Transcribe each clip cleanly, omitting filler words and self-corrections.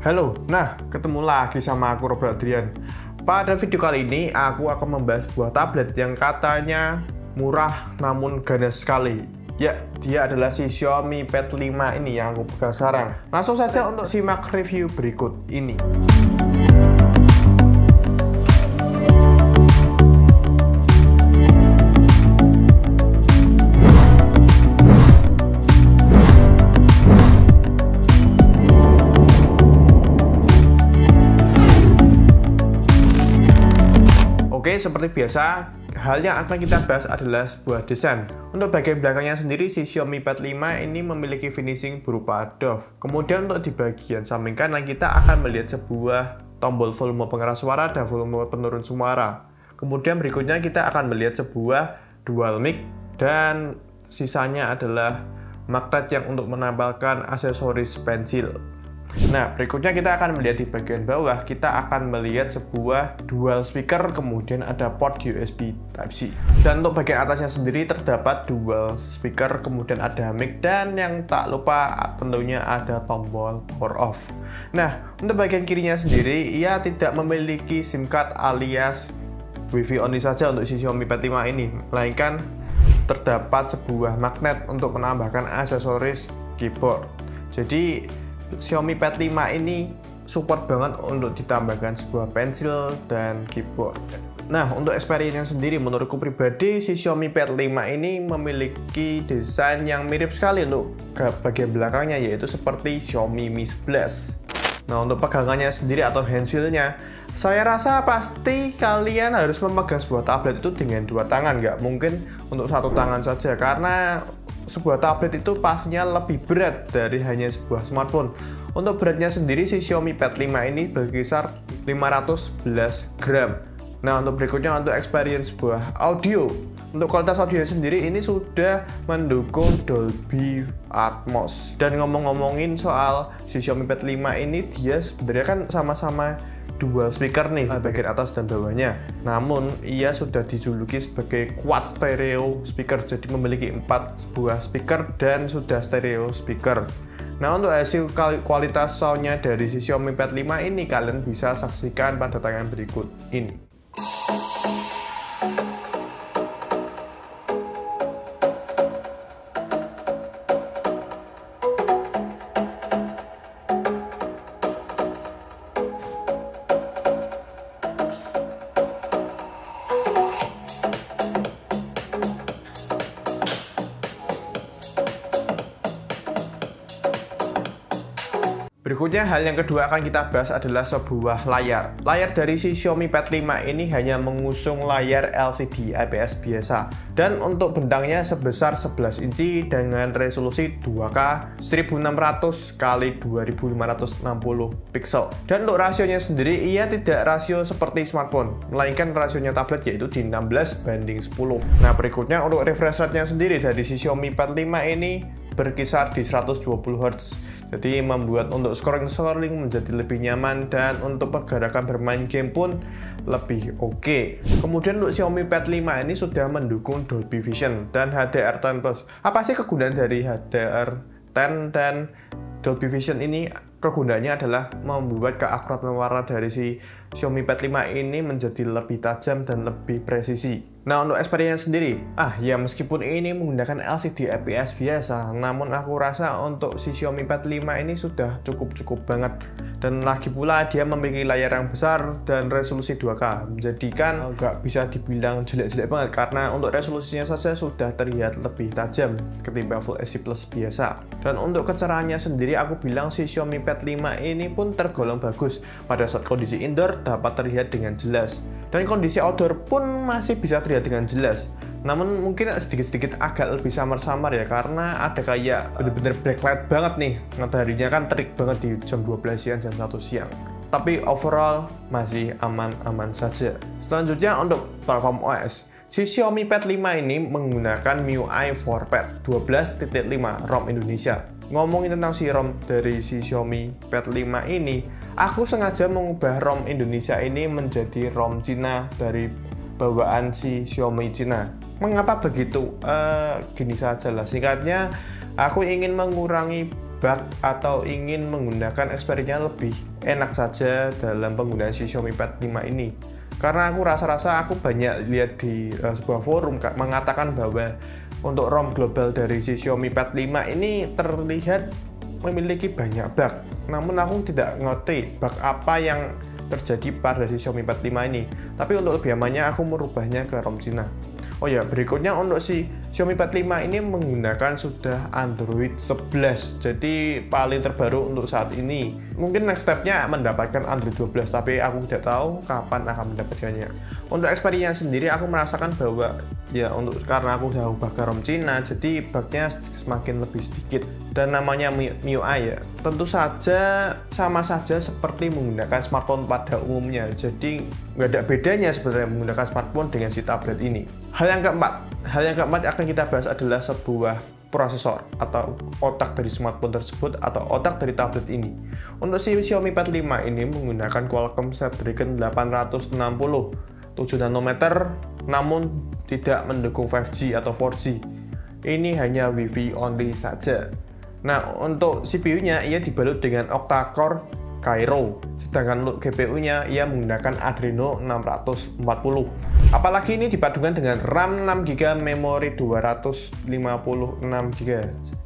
Halo, ketemu lagi sama aku Robert Adrian. Pada video kali ini, aku akan membahas sebuah tablet yang katanya murah namun ganas sekali. Ya, dia adalah si Xiaomi Pad 5 ini yang aku pegang sekarang. Langsung saja untuk simak review berikut ini. Oke, seperti biasa, hal yang akan kita bahas adalah sebuah desain. Untuk bagian belakangnya sendiri, si Xiaomi Pad 5 ini memiliki finishing berupa doff. Kemudian untuk di bagian samping kanan, kita akan melihat sebuah tombol volume pengeras suara dan volume penurun suara. Kemudian berikutnya kita akan melihat sebuah dual mic, dan sisanya adalah magnet yang untuk menambahkan aksesoris pensil. Nah, berikutnya kita akan melihat di bagian bawah, kita akan melihat sebuah dual speaker, kemudian ada port USB Type-C. Dan untuk bagian atasnya sendiri terdapat dual speaker, kemudian ada mic, dan yang tak lupa tentunya ada tombol power off. Nah, untuk bagian kirinya sendiri, ia tidak memiliki SIM card alias WiFi only saja untuk si Xiaomi Pad 5 ini, melainkan terdapat sebuah magnet untuk menambahkan aksesoris keyboard. Jadi Xiaomi Pad 5 ini support banget untuk ditambahkan sebuah pensil dan keyboard. Nah, untuk experience sendiri, menurutku pribadi, si Xiaomi Pad 5 ini memiliki desain yang mirip sekali untuk bagian belakangnya, yaitu seperti Xiaomi Mi 11. Nah, untuk pegangannya sendiri atau handfeel-nya, saya rasa pasti kalian harus memegang sebuah tablet itu dengan dua tangan, nggak mungkin untuk satu tangan saja, karena sebuah tablet itu pastinya lebih berat dari hanya sebuah smartphone. Untuk beratnya sendiri, si Xiaomi Pad 5 ini berkisar 511 gram. Nah, untuk berikutnya untuk experience sebuah audio. Untuk kualitas audio sendiri ini sudah mendukung Dolby Atmos. Dan ngomong-ngomongin soal si Xiaomi Pad 5 ini, dia sebenarnya kan sama-sama dual speaker nih, bagian atas dan bawahnya. Namun ia sudah dijuluki sebagai quad stereo speaker, jadi memiliki 4 buah speaker dan sudah stereo speaker. Nah, untuk hasil kualitas soundnya dari si Xiaomi Pad 5 ini kalian bisa saksikan pada tayangan berikut ini. Berikutnya, hal yang kedua akan kita bahas adalah sebuah layar. Layar dari si Xiaomi Pad 5 ini hanya mengusung layar LCD IPS biasa. Dan untuk bentangnya sebesar 11 inci dengan resolusi 2K 1600 x 2560 pixel. Dan untuk rasionya sendiri, ia tidak rasio seperti smartphone, melainkan rasionya tablet yaitu di 16:10. Nah, berikutnya untuk refresh rate-nya sendiri dari si Xiaomi Pad 5 ini berkisar di 120 Hz. Jadi membuat untuk scrolling menjadi lebih nyaman, dan untuk pergerakan bermain game pun lebih oke. Kemudian untuk Xiaomi Pad 5 ini sudah mendukung Dolby Vision dan HDR10+. Apa sih kegunaan dari HDR10 dan Dolby Vision ini? Kegunaannya adalah membuat keakuratan warna dari si Xiaomi Pad 5 ini menjadi lebih tajam dan lebih presisi. Nah, untuk experience sendiri, ya meskipun ini menggunakan LCD IPS biasa, namun aku rasa untuk si Xiaomi Pad 5 ini sudah cukup banget. Dan lagi pula dia memiliki layar yang besar dan resolusi 2K, menjadikan nggak bisa dibilang jelek-jelek banget, karena untuk resolusinya saja sudah terlihat lebih tajam ketimbang Full HD Plus biasa. Dan untuk kecerahannya sendiri, aku bilang si Xiaomi Pad 5 ini pun tergolong bagus. Pada saat kondisi indoor dapat terlihat dengan jelas, dan kondisi outdoor pun masih bisa terlihat dengan jelas. Namun mungkin sedikit-sedikit agak lebih samar-samar ya, karena ada kayak bener-bener backlight banget nih. Mataharinya kan terik banget di jam 12 siang, jam 1 siang. Tapi overall masih aman-aman saja. Selanjutnya untuk platform OS. Si Xiaomi Pad 5 ini menggunakan MIUI 4Pad 12.5 ROM Indonesia. Ngomongin tentang si ROM dari si Xiaomi Pad 5 ini, aku sengaja mengubah ROM Indonesia ini menjadi ROM Cina dari bawaan si Xiaomi Cina. Mengapa begitu? Gini saja lah, singkatnya aku ingin mengurangi bug atau ingin menggunakan experience lebih enak saja dalam penggunaan si Xiaomi Pad 5 ini. Karena aku rasa-rasa aku banyak lihat di sebuah forum mengatakan bahwa untuk ROM global dari si Xiaomi Pad 5 ini terlihat memiliki banyak bug. Namun aku tidak ngerti bug apa yang terjadi pada si Xiaomi Pad 5 ini. Tapi untuk lebih amannya aku merubahnya ke ROM Cina. Oh ya, berikutnya untuk si Xiaomi Pad 5 ini menggunakan sudah Android 11. Jadi paling terbaru untuk saat ini. Mungkin next step-nya mendapatkan Android 12, tapi aku tidak tahu kapan akan mendapatkannya. Untuk experience sendiri aku merasakan bahwa ya karena aku sudah ubah ke ROM Cina, jadi bugnya semakin lebih sedikit. Dan namanya MIUI ya, tentu saja sama saja seperti menggunakan smartphone pada umumnya. Jadi nggak ada bedanya sebenarnya menggunakan smartphone dengan si tablet ini. Hal yang keempat akan kita bahas adalah sebuah prosesor atau otak dari smartphone tersebut atau otak dari tablet ini. Untuk si Xiaomi Pad 5 ini menggunakan Qualcomm Snapdragon 860 7 nanometer, namun tidak mendukung 5G atau 4G. Ini hanya Wi-Fi only saja. Nah, untuk CPU-nya ia dibalut dengan octa-core Kryo, sedangkan untuk GPU-nya ia menggunakan Adreno 640. Apalagi ini dipadukan dengan RAM 6GB, memori 256GB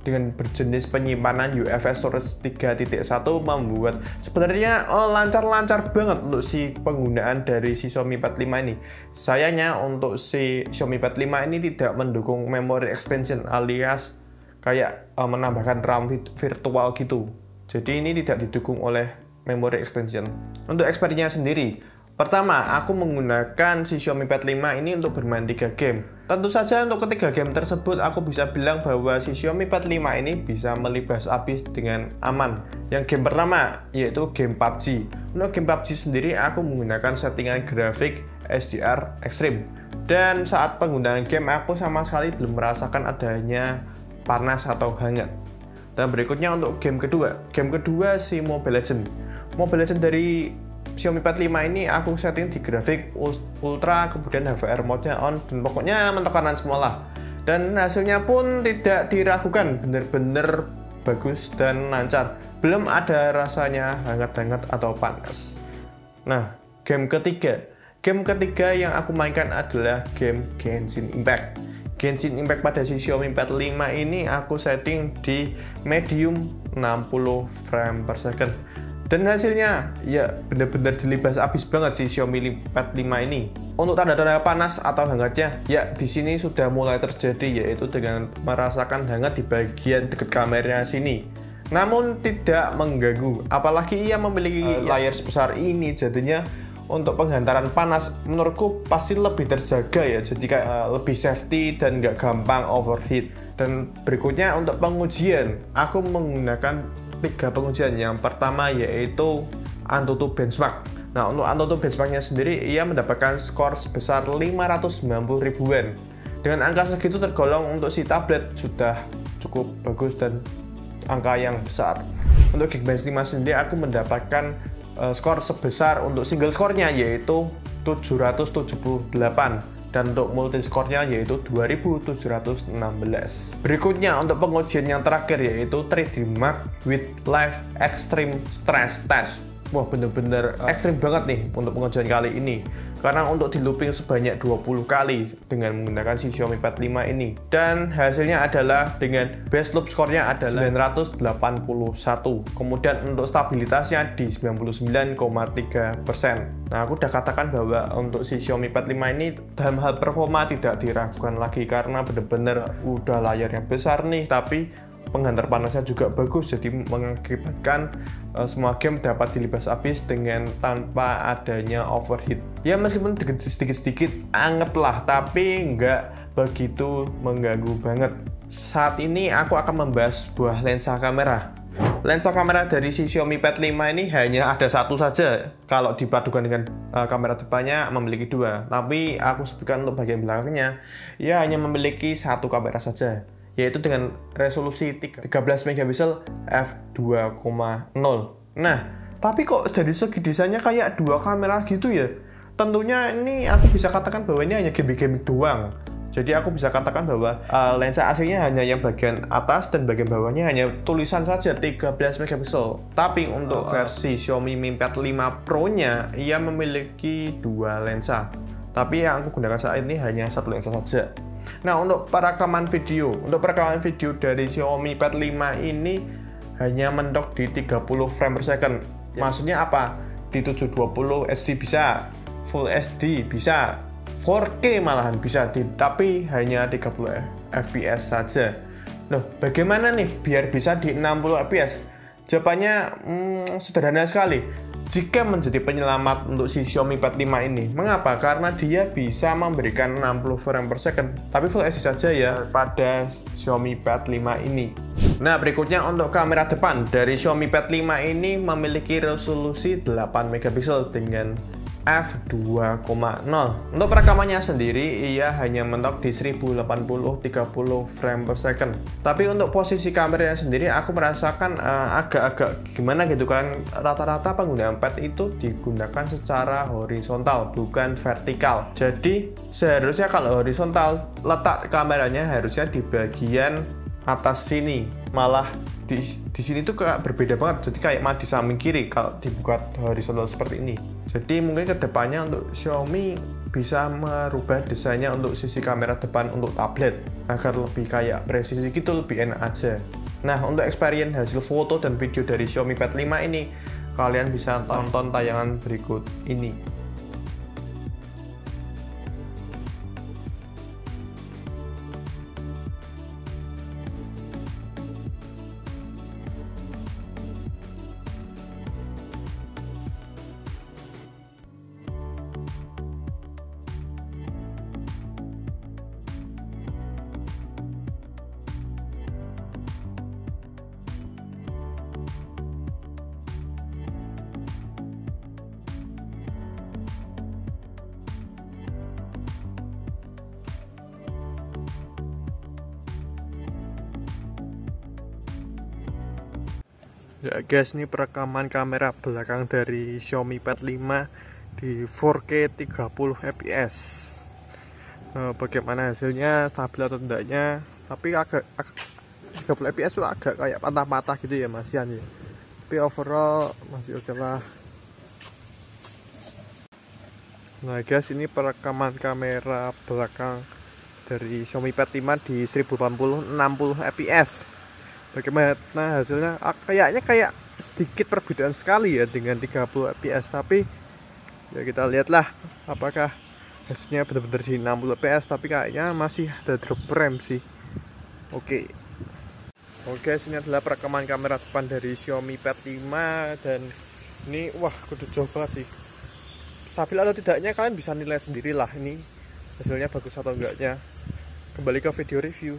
dengan berjenis penyimpanan UFS storage 3.1 membuat sebenarnya lancar-lancar banget untuk si penggunaan dari si Xiaomi Pad 5 ini. Sayangnya untuk si Xiaomi Pad 5 ini tidak mendukung memory extension alias kayak menambahkan RAM virtual gitu. Jadi ini tidak didukung oleh memory extension. Untuk experience sendiri, pertama aku menggunakan si Xiaomi Pad 5 ini untuk bermain 3 game. Tentu saja untuk ketiga game tersebut aku bisa bilang bahwa si Xiaomi Pad 5 ini bisa melibas habis dengan aman. Yang game pertama yaitu game PUBG. Untuk game PUBG sendiri aku menggunakan settingan grafik HDR Extreme. Dan saat penggunaan game aku sama sekali belum merasakan adanya panas atau hangat. Dan berikutnya untuk game kedua si Mobile Legends. Mobile Legends dari Xiaomi Pad 5 ini aku setting di grafik ultra, kemudian HVR mode-nya on, dan pokoknya mentok kanan semua lah. Dan hasilnya pun tidak diragukan, bener-bener bagus dan lancar. Belum ada rasanya hangat-hangat atau panas. Nah, game ketiga yang aku mainkan adalah game Genshin Impact. Genshin Impact pada si Xiaomi Pad 5 ini aku setting di medium 60 frame per second. Dan hasilnya ya benar-benar dilibas habis banget si Xiaomi Pad 5 ini. Untuk tanda-tanda panas atau hangatnya, ya di sini sudah mulai terjadi, yaitu dengan merasakan hangat di bagian dekat kameranya sini. Namun tidak mengganggu, apalagi ia memiliki layar sebesar ini, jadinya untuk penghantaran panas menurutku pasti lebih terjaga ya, jadi kayak lebih safety dan nggak gampang overheat. Dan berikutnya untuk pengujian, aku menggunakan 3 pengujian. Yang pertama yaitu AnTuTu benchmark. Nah, untuk AnTuTu benchmarknya sendiri ia mendapatkan skor sebesar 590 ribuan. Dengan angka segitu tergolong untuk si tablet sudah cukup bagus dan angka yang besar. Untuk Geekbench 5 sendiri aku mendapatkan skor sebesar untuk single skornya yaitu 778 dan untuk multi skornya yaitu 2716. Berikutnya untuk pengujian yang terakhir yaitu 3D Mark with Live Extreme Stress Test. Wah, bener-bener ekstrim banget nih untuk pengujian kali ini, karena untuk di looping sebanyak 20 kali dengan menggunakan si Xiaomi Pad 5 ini. Dan hasilnya adalah dengan best loop skornya adalah 981. Kemudian untuk stabilitasnya di 99,3%. Nah, aku udah katakan bahwa untuk si Xiaomi Pad 5 ini dalam hal performa tidak diragukan lagi, karena bener-bener udah layarnya besar nih, tapi penghantar panasnya juga bagus, jadi mengakibatkan semua game dapat dilibas habis dengan tanpa adanya overheat. Ya meskipun sedikit-sedikit anget lah, tapi nggak begitu mengganggu banget. Saat ini aku akan membahas sebuah lensa kamera. Lensa kamera dari si Xiaomi Pad 5 ini hanya ada satu saja. Kalau dipadukan dengan kamera depannya memiliki 2, tapi aku sebutkan untuk bagian belakangnya, ia hanya memiliki 1 kamera saja, yaitu dengan resolusi 13 megapiksel f2.0. Nah, tapi kok dari segi desainnya kayak 2 kamera gitu ya? Tentunya ini aku bisa katakan bahwa ini hanya gimmick-gimmick doang. Jadi aku bisa katakan bahwa lensa aslinya hanya yang bagian atas dan bagian bawahnya hanya tulisan saja 13 megapiksel. Tapi untuk versi Xiaomi Mi Pad 5 Pro-nya ia memiliki dua lensa. Tapi yang aku gunakan saat ini hanya satu lensa saja. Nah, untuk perekaman video dari Xiaomi Pad 5 ini hanya mentok di 30 frame per second. Maksudnya apa? Di 720 SD bisa, Full HD bisa, 4K malahan bisa, tapi hanya 30 fps saja. Loh, bagaimana nih biar bisa di 60 fps? Jawabannya sederhana sekali. Jika menjadi penyelamat untuk si Xiaomi Pad 5 ini. Mengapa? Karena dia bisa memberikan 60 frame per second, tapi Full HD saja ya pada Xiaomi Pad 5 ini. Nah, berikutnya untuk kamera depan dari Xiaomi Pad 5 ini memiliki resolusi 8 megapiksel dengan f2.0. Untuk perekamannya sendiri ia hanya mentok di 1080 30 frame per second. Tapi untuk posisi kameranya sendiri aku merasakan agak-agak gimana gitu kan. Rata-rata penggunaan pad itu digunakan secara horizontal bukan vertikal. Jadi seharusnya kalau horizontal letak kameranya harusnya di bagian atas sini, malah di sini tuh kayak berbeda banget, jadi kayak mah di samping kiri kalau dibuka horizontal seperti ini. Jadi mungkin kedepannya untuk Xiaomi bisa merubah desainnya untuk sisi kamera depan untuk tablet agar lebih kayak presisi gitu, lebih enak aja. Nah, untuk experience hasil foto dan video dari Xiaomi Pad 5 ini kalian bisa tonton tayangan berikut ini. Ya guys, ini perekaman kamera belakang dari Xiaomi Pad 5 di 4K 30 fps. Bagaimana hasilnya, stabil atau tidaknya? Tapi agak 30 fps itu agak kayak patah-patah gitu ya masihan ya. Tapi overall masih oke lah. Nah guys, ini perekaman kamera belakang dari Xiaomi Pad 5 di 1080 60 fps. Bagaimana hasilnya? Kayaknya kayak sedikit perbedaan sekali ya dengan 30 fps, tapi ya kita lihatlah apakah hasilnya benar-benar di 60 fps, tapi kayaknya masih ada drop frame sih. Oke, ini adalah perekaman kamera depan dari Xiaomi Pad 5 dan ini wah kudu jauh banget sih. Stabil atau tidaknya kalian bisa nilai sendirilah ini hasilnya bagus atau enggaknya. Kembali ke video review.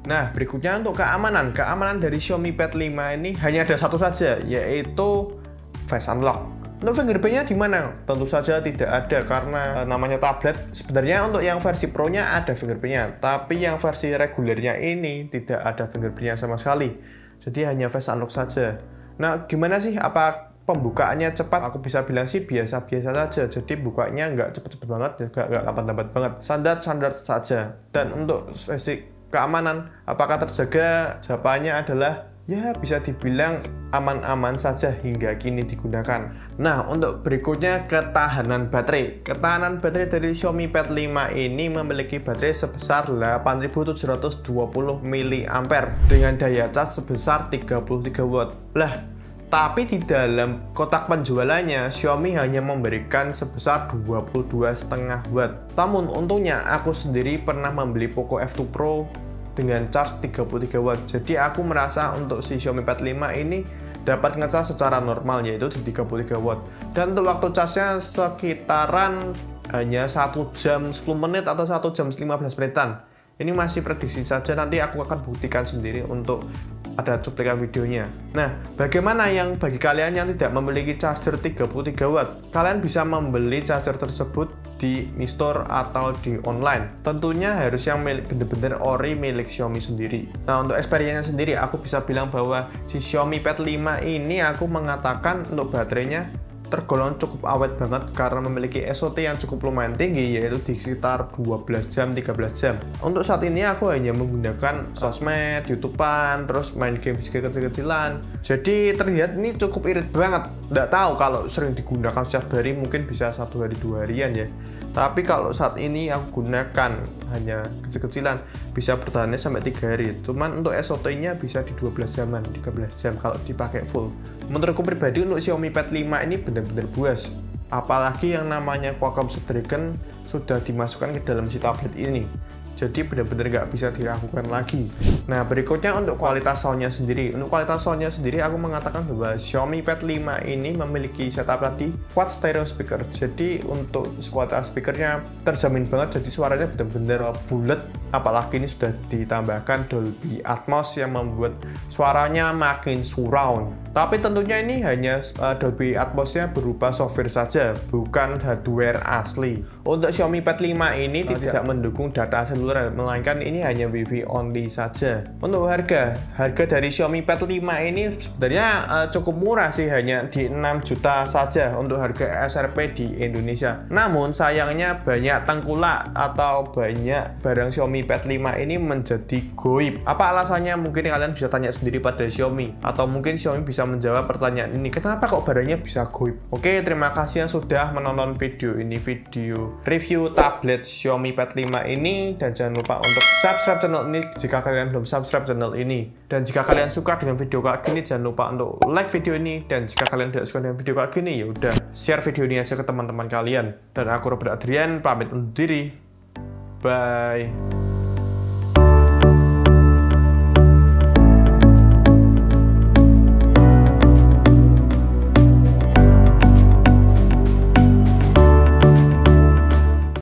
Nah, berikutnya untuk keamanan dari Xiaomi Pad 5 ini hanya ada satu saja, yaitu Face Unlock. Untuk fingerprintnya di mana? Tentu saja tidak ada karena namanya tablet. Sebenarnya untuk yang versi Pro-nya ada fingerprintnya, tapi yang versi regulernya ini tidak ada fingerprintnya sama sekali. Jadi hanya Face Unlock saja. Nah, gimana sih? Apa pembukaannya cepat? Aku bisa bilang sih biasa-biasa saja. Jadi bukanya nggak cepet-cepet banget, juga nggak lambat-lambat banget. Standar saja. Dan untuk versi keamanan, apakah terjaga? Jawabannya adalah ya bisa dibilang aman-aman saja hingga kini digunakan. Nah, untuk berikutnya ketahanan baterai. Ketahanan baterai dari Xiaomi Pad 5 ini memiliki baterai sebesar 8720 mAh dengan daya cas sebesar 33 watt. Lah, tapi di dalam kotak penjualannya Xiaomi hanya memberikan sebesar 22,5 watt. Namun untungnya aku sendiri pernah membeli Poco F2 Pro dengan charge 33 watt. Jadi aku merasa untuk si Xiaomi Pad 5 ini dapat ngecas secara normal yaitu di 33 watt. Dan untuk waktu casnya sekitaran hanya 1 jam 10 menit atau 1 jam 15 menitan. Ini masih prediksi saja, nanti aku akan buktikan sendiri untuk ada cuplikan videonya. Nah, bagaimana yang bagi kalian yang tidak memiliki charger 33 watt? Kalian bisa membeli charger tersebut di Mi Store atau di online. Tentunya harus yang benar-benar ori milik Xiaomi sendiri. Nah, untuk experience sendiri aku bisa bilang bahwa si Xiaomi Pad 5 ini aku mengatakan untuk baterainya tergolong cukup awet banget karena memiliki SOT yang cukup lumayan tinggi, yaitu di sekitar 12 jam, 13 jam. Untuk saat ini aku hanya menggunakan sosmed, YouTubean, terus main game kecil-kecilan. Jadi terlihat ini cukup irit banget. Nggak tahu kalau sering digunakan setiap hari mungkin bisa 1 hari 2 harian ya. Tapi kalau saat ini aku gunakan hanya kecil-kecilan, bisa bertahannya sampai 3 hari. Cuman untuk SOT-nya bisa di 12 jaman, 13 jam kalau dipakai full. Menurutku pribadi untuk Xiaomi Pad 5 ini benar-benar buas. Apalagi yang namanya Qualcomm Snapdragon sudah dimasukkan ke dalam si tablet ini. Jadi benar-benar nggak bisa diragukan lagi. Nah, berikutnya untuk kualitas soundnya sendiri. Untuk kualitas soundnya sendiri, aku mengatakan bahwa Xiaomi Pad 5 ini memiliki setup tadi quad stereo speaker. Jadi untuk kualitas speakernya terjamin banget, jadi suaranya benar-benar bulat. Apalagi ini sudah ditambahkan Dolby Atmos yang membuat suaranya makin surround. Tapi tentunya ini hanya Dolby Atmos-nya berupa software saja, bukan hardware asli. Untuk Xiaomi Pad 5 ini tidak mendukung data seluler, melainkan ini hanya Wi-Fi only saja. Untuk harga dari Xiaomi Pad 5 ini sebenarnya cukup murah sih, hanya di 6 juta saja untuk harga SRP di Indonesia. Namun sayangnya banyak tengkulak atau banyak barang Xiaomi Pad 5 ini menjadi goib. Apa alasannya? Mungkin kalian bisa tanya sendiri pada Xiaomi, atau mungkin Xiaomi bisa menjawab pertanyaan ini, kenapa kok barangnya bisa goib. Oke, terima kasih yang sudah menonton video ini, video review tablet Xiaomi Pad 5 ini, dan jangan lupa untuk subscribe channel ini jika kalian belum subscribe channel ini. Dan jika kalian suka dengan video kayak gini, jangan lupa untuk like video ini, dan jika kalian tidak suka dengan video kayak gini, ya udah share video ini aja ke teman-teman kalian. Dan aku Robert Adrian pamit undur diri. Bye.